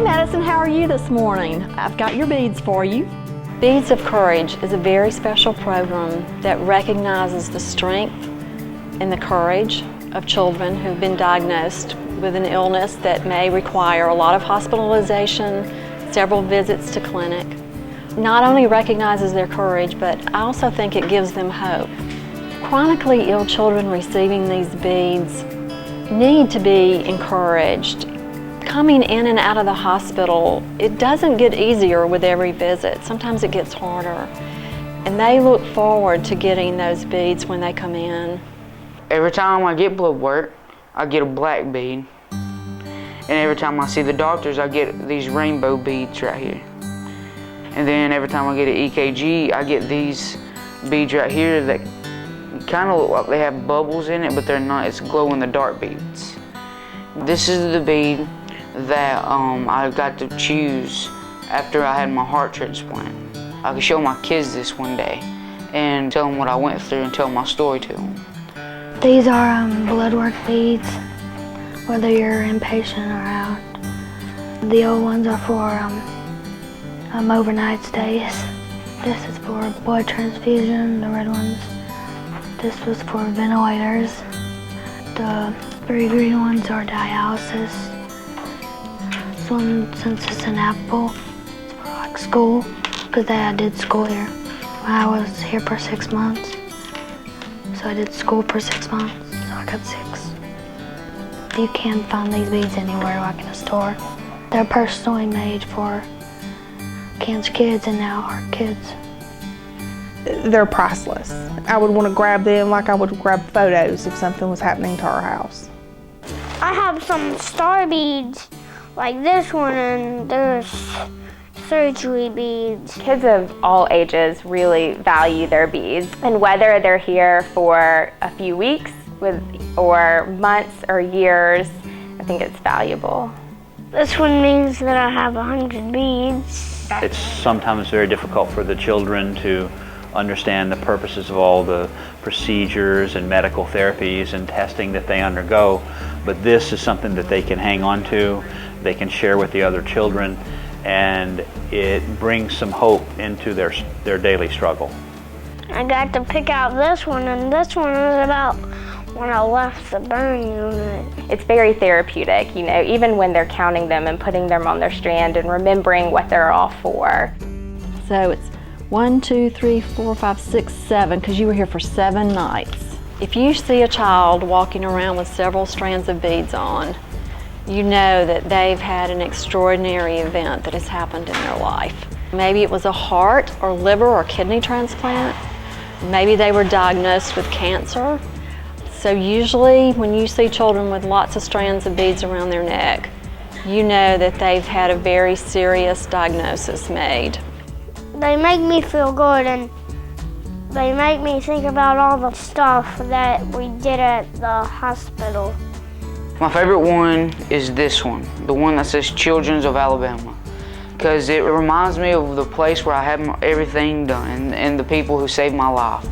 Hey Madison, how are you this morning? I've got your beads for you. Beads of Courage is a very special program that recognizes the strength and the courage of children who've been diagnosed with an illness that may require a lot of hospitalization, several visits to clinic. Not only recognizes their courage, but I also think it gives them hope. Chronically ill children receiving these beads need to be encouraged. Coming in and out of the hospital, it doesn't get easier with every visit. Sometimes it gets harder. And they look forward to getting those beads when they come in. Every time I get blood work, I get a black bead. And every time I see the doctors, I get these rainbow beads right here. And then every time I get an EKG, I get these beads right here that kind of look like they have bubbles in it, but they're not. It's glow-in-the-dark beads. This is the bead that I got to choose after I had my heart transplant. I could show my kids this one day and tell them what I went through and tell my story to them. These are blood work beads, whether you're inpatient or out. The old ones are for overnight stays. This is for blood transfusion, the red ones. This was for ventilators. The 3 green ones are dialysis. This one, since it's an apple, it's for like school, because I did school here. I was here for 6 months. So I did school for 6 months, so I got 6. You can find these beads anywhere, like in a store. They're personally made for cancer kids and now heart kids. They're priceless. I would want to grab them like I would grab photos if something was happening to our house. I have some star beads like this one, and there's surgery beads. Kids of all ages really value their beads, and whether they're here for a few weeks or months or years, I think it's valuable. This one means that I have 100 beads. It's sometimes very difficult for the children to understand the purposes of all the procedures and medical therapies and testing that they undergo, but this is something that they can hang on to, they can share with the other children, and it brings some hope into their daily struggle. I got to pick out this one, and this one is about when I left the burn unit. It's very therapeutic, you know, even when they're counting them and putting them on their strand and remembering what they're all for. So it's 1, 2, 3, 4, 5, 6, 7, because you were here for 7 nights. If you see a child walking around with several strands of beads on, you know that they've had an extraordinary event that has happened in their life. Maybe it was a heart or liver or kidney transplant. Maybe they were diagnosed with cancer. So usually when you see children with lots of strands of beads around their neck, you know that they've had a very serious diagnosis made. They make me feel good, and they make me think about all the stuff that we did at the hospital. My favorite one is this one, the one that says Children's of Alabama, because it reminds me of the place where I had everything done and the people who saved my life.